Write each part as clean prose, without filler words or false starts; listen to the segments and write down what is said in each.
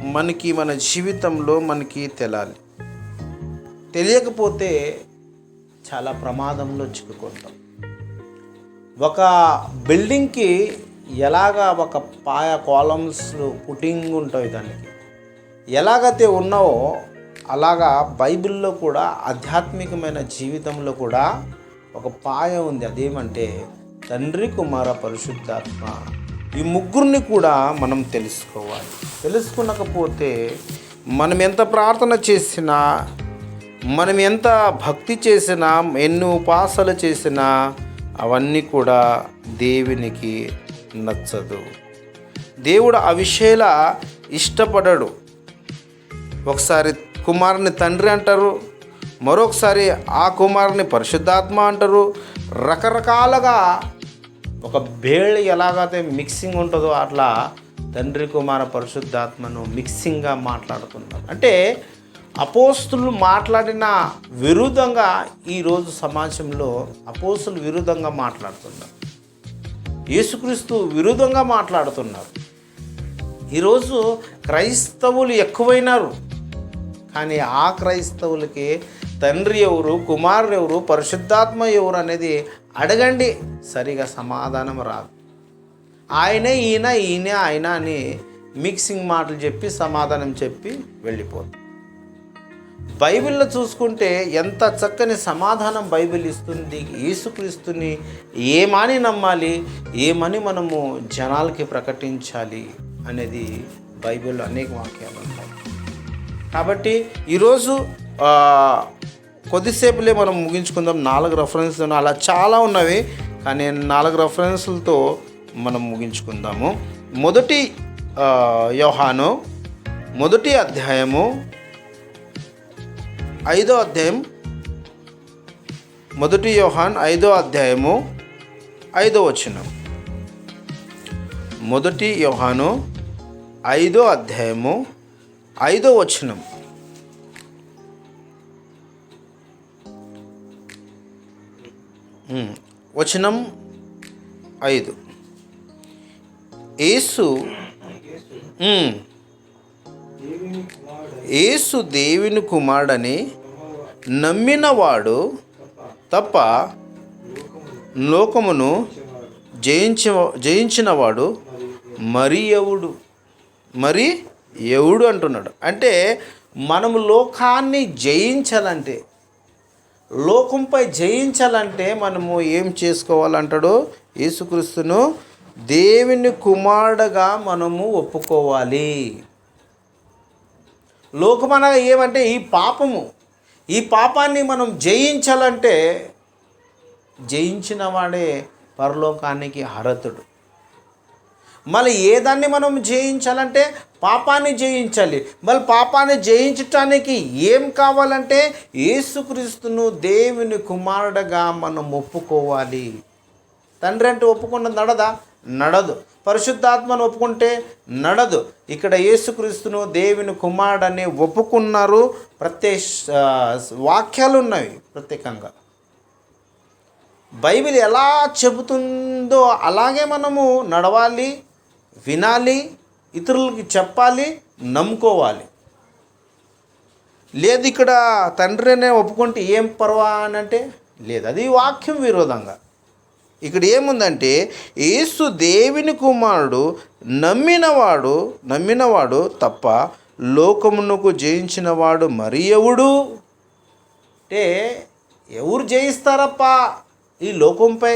మన జీవితంలో తెలియాలి. తెలియకపోతే చాలా ప్రమాదంలో చిక్కుకుంటాం. ఒక బిల్డింగ్కి ఎలాగా ఒక పాయ కాలమ్స్ పుట్టింగ్ ఉంటాయి, దానికి ఎలాగైతే ఉన్నావో అలాగా బైబిల్లో కూడా ఆధ్యాత్మికమైన జీవితంలో కూడా ఒక పాయ ఉంది. అదేమంటే తండ్రి, కుమార, పరిశుద్ధాత్మ. ఈ ముగ్గురిని కూడా మనం తెలుసుకోవాలి. తెలుసుకునకపోతే మనం ఎంత ప్రార్థన చేసినా, మనం ఎంత భక్తి చేసినా, ఎన్ని ఉపాసనలు చేసినా అవన్నీ కూడా దేవునికి నచ్చదు. దేవుడు ఆ విషయాల ఇష్టపడడు. ఒకసారి కుమారుని తండ్రి అంటారు, మరొకసారి ఆ కుమారుని పరిశుద్ధాత్మ అంటారు. రకరకాలుగా ఒక బేళి ఎలాగైతే మిక్సింగ్ ఉంటుందో అట్లా తండ్రి, కుమార, పరిశుద్ధాత్మను మిక్సింగ్గా మాట్లాడుతున్నారు. అంటే అపోస్తులు మాట్లాడిన విరుద్ధంగా ఈరోజు సమాజంలో అపోస్తులు విరుద్ధంగా మాట్లాడుతున్నారు. యేసుక్రీస్తు విరుద్ధంగా మాట్లాడుతున్నారు. ఈరోజు క్రైస్తవులు ఎక్కువైనారు. కానీ ఆ క్రైస్తవులకి తండ్రి ఎవరు, కుమారుడు ఎవరు, పరిశుద్ధాత్మ ఎవరు అనేది అడగండి, సరిగా సమాధానం రాదు. ఆయనే ఈయన, ఈయనే ఆయన అని మిక్సింగ్ మాటలు చెప్పి సమాధానం చెప్పి వెళ్ళిపోతుంది. బైబిల్లో చూసుకుంటే ఎంత చక్కని సమాధానం బైబిల్ ఇస్తుంది. యేసుక్రీస్తుని ఏమని నమ్మాలి, ఏమని మనము జనాలకి ప్రకటించాలి అనేది బైబిల్లో అనేక వాక్యాలు ఉంటాయి. కాబట్టి ఈరోజు కొద్దిసేపులే మనం ముగించుకుందాం. 4 రెఫరెన్స్లు అలా చాలా ఉన్నవి, కానీ 4 రెఫరెన్స్లతో మనం ముగించుకుందాము. మొదటి యోహాను 1వ అధ్యాయము 5వ అధ్యాయం, 1 యోహాను 5వ అధ్యాయము 5వ వచనం. 1 యోహాను 5వ అధ్యాయము 5వ వచనం. వచనం 5. యేసు దేవుని కుమారుడని నమ్మినవాడు తప్ప లోకమును జయించినవాడు మరి ఎవడు అంటున్నాడు. అంటే మనము లోకాన్ని జయించాలంటే, లోకంపై జయించాలంటే మనము ఏం చేసుకోవాలంటాడు? యేసుక్రీస్తును దేవుని కుమారుడుగా మనము ఒప్పుకోవాలి. లోకం అనగా ఏమంటే ఈ పాపాన్ని మనం జయించాలంటే జయించిన వాడే పరలోకానికి అర్హతుడు. మళ్ళీ ఏదాన్ని మనం జయించాలంటే పాపాన్ని జయించాలి. మళ్ళీ పాపాన్ని జయించటానికి ఏం కావాలంటే యేసుక్రీస్తును దేవుని కుమారుడుగా మనం ఒప్పుకోవాలి. తండ్రి అంటే ఒప్పుకున్నది నడదు. పరిశుద్ధాత్మను ఒప్పుకుంటే నడదు. ఇక్కడ యేసుక్రీస్తును దేవుని కుమారుడని ఒప్పుకున్నారు. వాక్యాలు ఉన్నవి ప్రత్యేకంగా. బైబిల్ ఎలా చెబుతుందో అలాగే మనము నడవాలి, వినాలి, ఇతరులకి చెప్పాలి, నమ్ముకోవాలి. లేదు ఇక్కడ తండ్రినే ఒప్పుకుంటే ఏం పర్వా అని అంటే లేదు, అది వాక్యం విరోధంగా. ఇక్కడ ఏముందంటే యేసు దేవుని కుమారుడు నమ్మినవాడు తప్ప లోకమునకు జయించినవాడు మరి ఎవడు? అంటే ఎవరు జయిస్తారప్పా ఈ లోకంపై?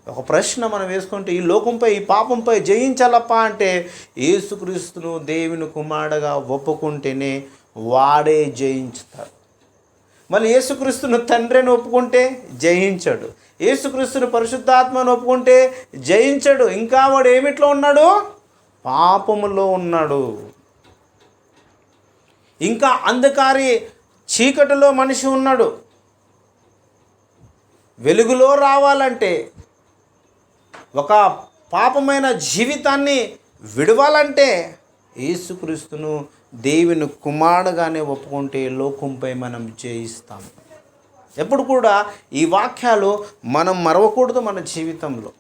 ఒక ప్రశ్న మనం వేసుకుంటే ఈ లోకంపై, ఈ పాపంపై జయించాలప్పా అంటే యేసుక్రీస్తును దేవుని కుమారుడుగా ఒప్పుకుంటేనే వాడే జయించుతాడు. మళ్ళీ యేసుక్రీస్తును తండ్రిని ఒప్పుకుంటే జయించాడు. యేసుక్రీస్తును పరిశుద్ధాత్మను ఒప్పుకుంటే జయించాడు. ఇంకా వాడు ఏమిట్లో ఉన్నాడు? పాపములో ఉన్నాడు. ఇంకా అంధకారి చీకటిలో మనిషి ఉన్నాడు. వెలుగులో రావాలంటే, ఒక పాపమైన జీవితాన్ని విడవాలంటే యేసుక్రీస్తును దేవుని కుమారుడుగానే ఒప్పుకుంటే లోకంపై మనం జయిస్తాం. ఎప్పుడు కూడా ఈ వాక్యాలు మనం మరవకూడదు మన జీవితంలో.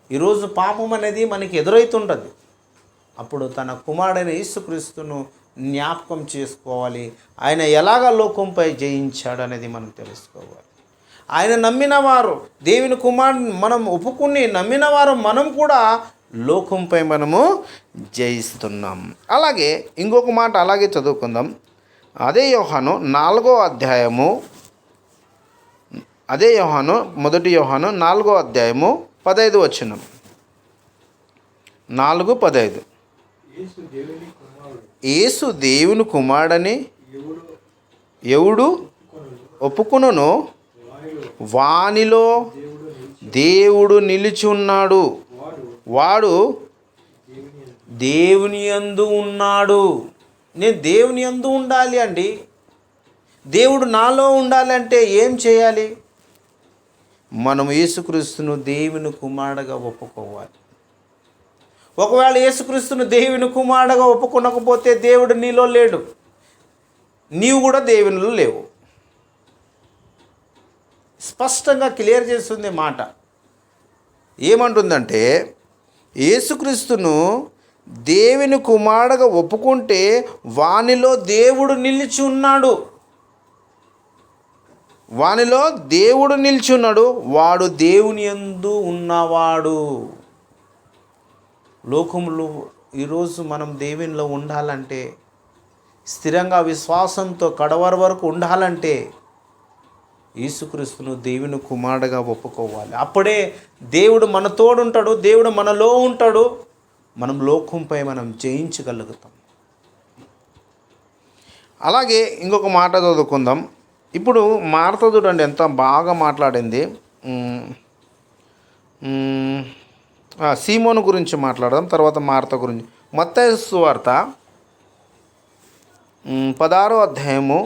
ఈరోజు పాపం అనేది మనకి ఎదురవుతుంటుంది. అప్పుడు తన కుమారుడైన యేసుక్రీస్తును జ్ఞాపకం చేసుకోవాలి. ఆయన ఎలాగ లోకంపై జయించాడు అనేది మనం తెలుసుకోవాలి. ఆయన నమ్మిన వారు దేవుని కుమారుని మనం ఒప్పుకుని నమ్మిన వారు మనం కూడా లోకంపై మనము జయిస్తున్నాం. అలాగే ఇంకొక మాట అలాగే చదువుకుందాం. అదే యోహాను 4వ అధ్యాయము, అదే యోహాను 1 యోహాను 4వ అధ్యాయము 15 వచనం. 4:15 యేసు దేవుని కుమారుడని ఎవడు ఒప్పుకొనునో వానిలో దేవుడు నిలిచి ఉన్నాడు, వాడు దేవుని యందు ఉన్నాడు. నేను దేవుని యందు ఉండాలి అండి. దేవుడు నాలో ఉండాలి అంటే ఏం చేయాలి? మనం యేసుక్రీస్తును దేవుని కుమారుడుగా ఒప్పుకోవాలి. ఒకవేళ యేసుక్రీస్తును దేవుని కుమారుడుగా ఒప్పుకోనకపోతే దేవుడు నీలో లేడు, నీవు కూడా దేవునిలో లేవు. స్పష్టంగా క్లియర్ చేస్తుంది మాట. ఏమంటుందంటే యేసుక్రీస్తును దేవుని కుమారుడుగా ఒప్పుకుంటే వానిలో దేవుడు నిలిచి ఉన్నాడు, వానిలో దేవుడు నిలిచి ఉన్నాడు, వాడు దేవుని యందు ఉన్నవాడు. లోకంలో ఈరోజు మనం దేవునిలో ఉండాలంటే, స్థిరంగా విశ్వాసంతో కడవర వరకు ఉండాలంటే యేసుక్రీస్తును దేవుని కుమారుడుగా ఒప్పుకోవాలి. అప్పుడే దేవుడు మన తోడుంటాడు, దేవుడు మనలో ఉంటాడు, మనం లోకంపై మనం జయించగలుగుతాం. అలాగే ఇంకొక మాట చదువుకుందాం. ఇప్పుడు మార్త చూడండి ఎంత బాగా మాట్లాడింది. సీమోను గురించి మాట్లాడదాం, తర్వాత మార్త గురించి. మత్తయి సువార్త 16వ అధ్యాయము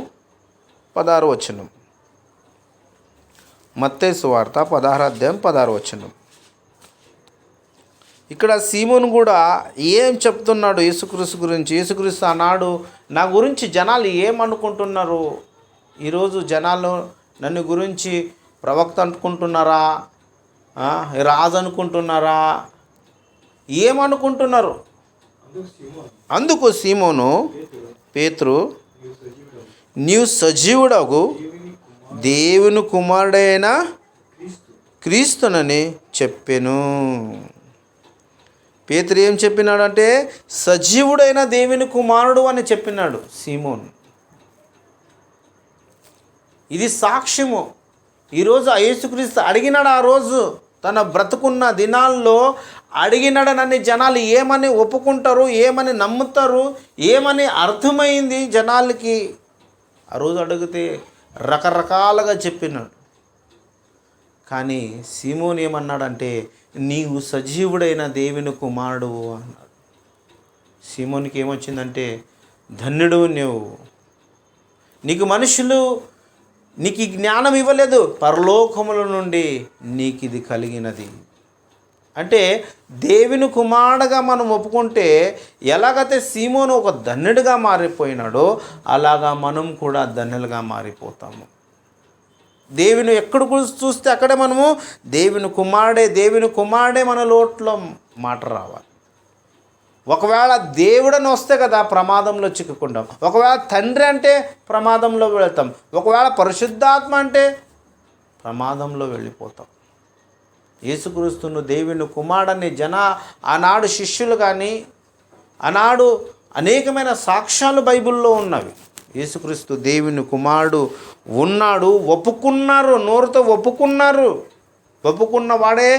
16వ వచనం. మత్తయి సువార్త 16వ అధ్యాయం 16వ వచనం. ఇక్కడ సీమోను కూడా ఏం చెప్తున్నాడు యేసుక్రీస్తు గురించి? యేసుక్రీస్తు ఆనాడు నా గురించి జనాలు ఏమనుకుంటున్నారు? ఈరోజు జనాలు నన్ను గురించి ప్రవక్త అనుకుంటున్నారా, రాజు అనుకుంటున్నారా, ఏమనుకుంటున్నారు? అందుకు సీమోను పేతురు, నీవు సజీవుడగు దేవుని కుమారుడైన క్రీస్తునని చెప్పెను. పేతురు ఏం చెప్పినాడంటే సజీవుడైన దేవుని కుమారుడు అని చెప్పినాడు సీమోను. ఇది సాక్ష్యము. ఈరోజు యేసుక్రీస్తు అడిగినాడు, ఆ రోజు తన బ్రతుకున్న దినాల్లో అడిగినాడనని జనాలు ఏమని ఒప్పుకుంటారు, ఏమని నమ్ముతారు, ఏమని అర్థమైంది జనాలకి. ఆ రోజు అడిగితే రకరకాలుగా చెప్పినాడు. కానీ సీమోను ఏమన్నాడంటే నీవు సజీవుడైన దేవుని కుమారుడు అన్నాడు. సీమోనికి ఏమొచ్చిందంటే ధన్యుడు నువ్వు, నీకు మనుషులు నీకు ఈ జ్ఞానం ఇవ్వలేదు, పరలోకముల నుండి నీకు ఇది కలిగినది. అంటే దేవుని కుమారుడుగా మనం ఒప్పుకుంటే ఎలాగైతే సీమోను ఒక ధన్యుడిగా మారిపోయినాడో అలాగా మనం కూడా ధన్యులుగా మారిపోతాము. దేవుని ఎక్కడ చూస్తే అక్కడే మనము దేవుని కుమారుడే మన లోట్లో మాట రావాలి. ఒకవేళ దేవుడని వస్తే కదా ప్రమాదంలో చిక్కుకుంటాం. ఒకవేళ తండ్రి అంటే ప్రమాదంలో వెళ్తాం. ఒకవేళ పరిశుద్ధాత్మ అంటే ప్రమాదంలో వెళ్ళిపోతాం. యేసుక్రీస్తును దేవుని కుమారుడని ఆనాడు శిష్యులు కానీ ఆనాడు అనేకమైన సాక్ష్యాలు బైబిల్లో ఉన్నవి. యేసుక్రీస్తు దేవుని కుమారుడు ఉన్నాడు, ఒప్పుకున్నారు, నోరుతో ఒప్పుకున్నారు. ఒప్పుకున్న వాడే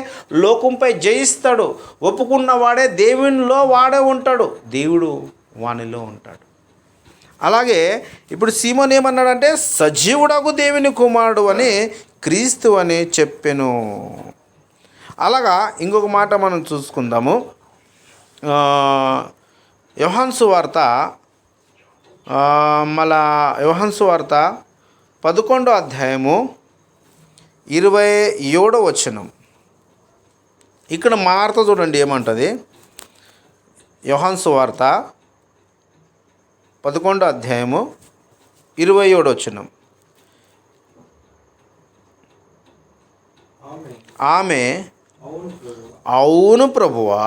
లోకంపై జయిస్తాడు. ఒప్పుకున్న వాడే దేవునిలో వాడే ఉంటాడు, దేవుడు వానిలో ఉంటాడు. అలాగే ఇప్పుడు సీమోను ఏమన్నాడంటే సజీవుడగు దేవుని కుమారుడు అని క్రీస్తు అని చెప్పెను. అలాగా ఇంకొక మాట మనం చూసుకుందాము. యోహాను సువార్త 11వ అధ్యాయము 27వ వచనం. ఇక్కడ మార్త చూడండి ఏమంటుంది. యోహాను సువార్త 11వ అధ్యాయము 27వ వచనం. ఆమె అవును ప్రభువా,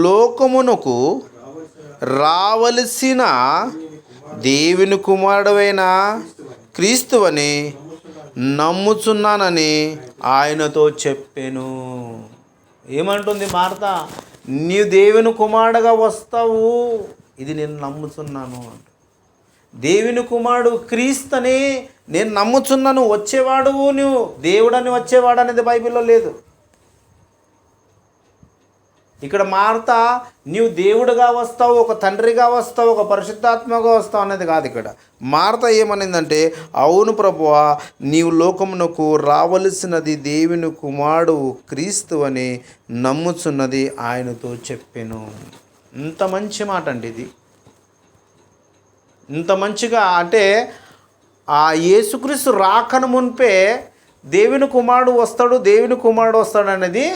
లోకమునకు రావలసిన దేవుని కుమారుడైన క్రీస్తువని నమ్ముచున్నానని ఆయనతో చెప్పాను. ఏమంటుంది మార్త? నీవు దేవుని కుమారుడుగా వస్తావు, ఇది నేను నమ్ముచున్నాను అంట. దేవుని కుమారుడు క్రీస్తుని నేను నమ్ముచున్నాను. వచ్చేవాడు నువ్వు దేవుడని, వచ్చేవాడు అనేది బైబిల్లో లేదు. ఇక్కడ మార్త నీవు దేవుడుగా వస్తావు, ఒక తండ్రిగా వస్తావు, ఒక పరిశుద్ధాత్మగా వస్తావు అనేది కాదు. ఇక్కడ మార్త ఏమనిందంటే, అవును ప్రభువా, నీవు లోకమునకు రావలసినది దేవుని కుమారుడు క్రీస్తు అని నమ్ముచున్నది ఆయనతో చెప్పాను. ఇంత మంచి మాట అండి ఇది. ఇంత మంచిగా అంటే ఆ యేసుక్రీస్తు రాకను మునిపే దేవుని కుమారుడు వస్తాడు, దేవుని కుమారుడు వస్తాడు అనేది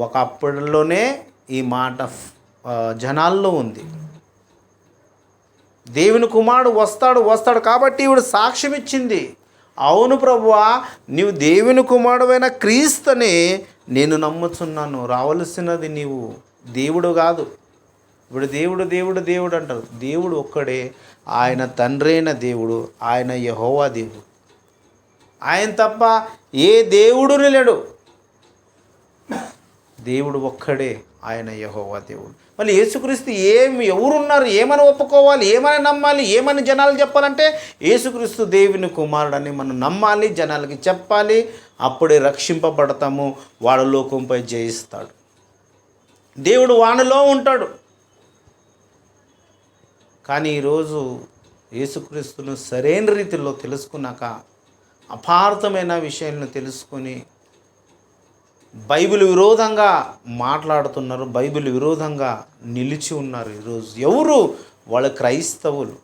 ఒకప్పటిలోనే ఈ మాట జనాల్లో ఉంది. దేవుని కుమారుడు వస్తాడు కాబట్టి ఈవిడ సాక్ష్యం ఇచ్చింది. అవును ప్రభువా, నీవు దేవుని కుమారుడైన క్రీస్తుని నేను నమ్ముచున్నాను. రావలసినది నీవు దేవుడు కాదు. ఇప్పుడు దేవుడు అంటారు. దేవుడు ఒక్కడే, ఆయన తండ్రి అయిన దేవుడు, ఆయన యెహోవా దేవుడు. ఆయన తప్ప ఏ దేవుడుని లేడు. దేవుడు ఒక్కడే, ఆయన యెహోవా దేవుడు. మళ్ళీ యేసుక్రీస్తు ఎవరున్నారు, ఏమని ఒప్పుకోవాలి, ఏమని నమ్మాలి, ఏమని జనాలు చెప్పాలంటే యేసుక్రీస్తు దేవుని కుమారుడని మనం నమ్మాలి, జనాలకి చెప్పాలి. అప్పుడే రక్షింపబడతాము. వాడు లోకంపై జయిస్తాడు. దేవుడు వానిలో ఉంటాడు. కానీ ఈరోజు యేసుక్రీస్తును సరైన రీతిలో తెలుసుకున్నాక అపార్థమైన విషయాలను తెలుసుకొని బైబిల్ విరోధంగా మాట్లాడుతున్నారు, బైబిల్ విరోధంగా నిలిచి ఉన్నారు. ఈరోజు ఎవరు? వాళ్ళ క్రైస్తవులు.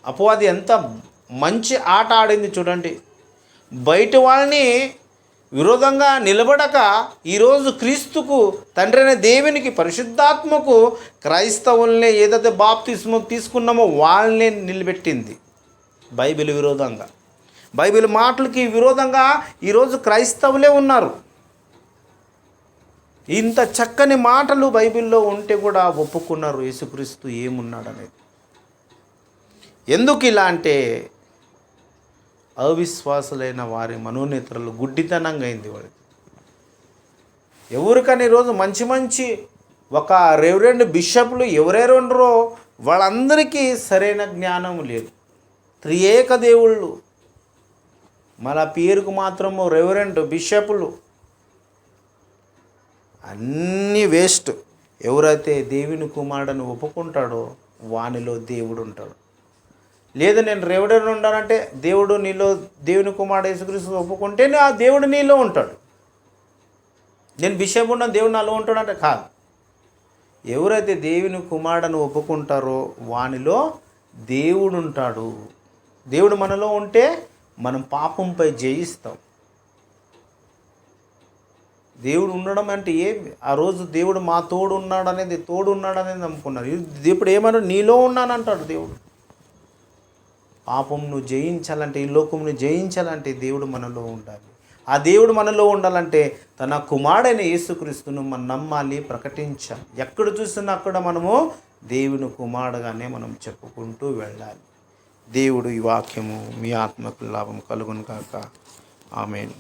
అపవాది ఎంత మంచి ఆట ఆడింది చూడండి. బయట వాళ్ళని విరోధంగా నిలబడక ఈరోజు క్రీస్తుకు, తండ్రి అయిన దేవునికి, పరిశుద్ధాత్మకు క్రైస్తవుల్ని ఏదైతే బాప్తిస్మం తీసుకున్నామో వాళ్ళనే నిలబెట్టింది బైబిల్ విరోధంగా. బైబిల్ మాటలకి విరోధంగా ఈరోజు క్రైస్తవులే ఉన్నారు. ఇంత చక్కని మాటలు బైబిల్లో ఉంటే కూడా ఒప్పుకున్నారు యేసుక్రీస్తు ఏమున్నాడనేది. ఎందుకు ఇలా అంటే అవిశ్వాసులైన వారి మనోనేత్రాలు గుడ్డితనంగా అయింది వాడికి. ఎవరికని ఈరోజు మంచి ఒక రెవరెండ్ బిషప్లు ఎవరెవరుండరో వాళ్ళందరికీ సరైన జ్ఞానం లేదు. త్రియేక దేవుళ్ళు, మన పేరుకు మాత్రము రెవరెండ్ బిషప్లు, అన్నీ వేస్ట్. ఎవరైతే దేవుని కుమారుడని ఒప్పుకుంటాడో వానిలో దేవుడు ఉంటాడు. లేదా నేను రెవరెండ్ ఉండాలంటే దేవుడు నీలో, దేవుని కుమారుడు యేసుక్రీస్తు ఒప్పుకుంటే ఆ దేవుడు నీలో ఉంటాడు. నేను బిషప్ ఉన్న దేవుడు నాలో ఉంటాడంటే కాదు. ఎవరైతే దేవుని కుమారుడని ఒప్పుకుంటారో వానిలో దేవుడు ఉంటాడు. దేవుడు మనలో ఉంటే మనం పాపంపై జయిస్తాం. దేవుడు ఉండడం అంటే ఏమి? ఆ రోజు దేవుడు మా తోడు ఉన్నాడనేది నమ్ముకున్నారు. ఇప్పుడు ఏమన్నాడు? నీలో ఉన్నానంటాడు దేవుడు. పాపం నువ్వు జయించాలంటే, ఈ లోకంను జయించాలంటే దేవుడు మనలో ఉండాలి. ఆ దేవుడు మనలో ఉండాలంటే తన కుమారుడైన యేసుక్రీస్తును మనం నమ్మాలి, ప్రకటించాలి. ఎక్కడ చూసినా అక్కడ మనము దేవుని కుమారుడుగానే మనం చెప్పుకుంటూ వెళ్ళాలి. దేవుడు ఈ వాక్యము మీ ఆత్మకు లాభం కలుగును కాక. ఆమేన్.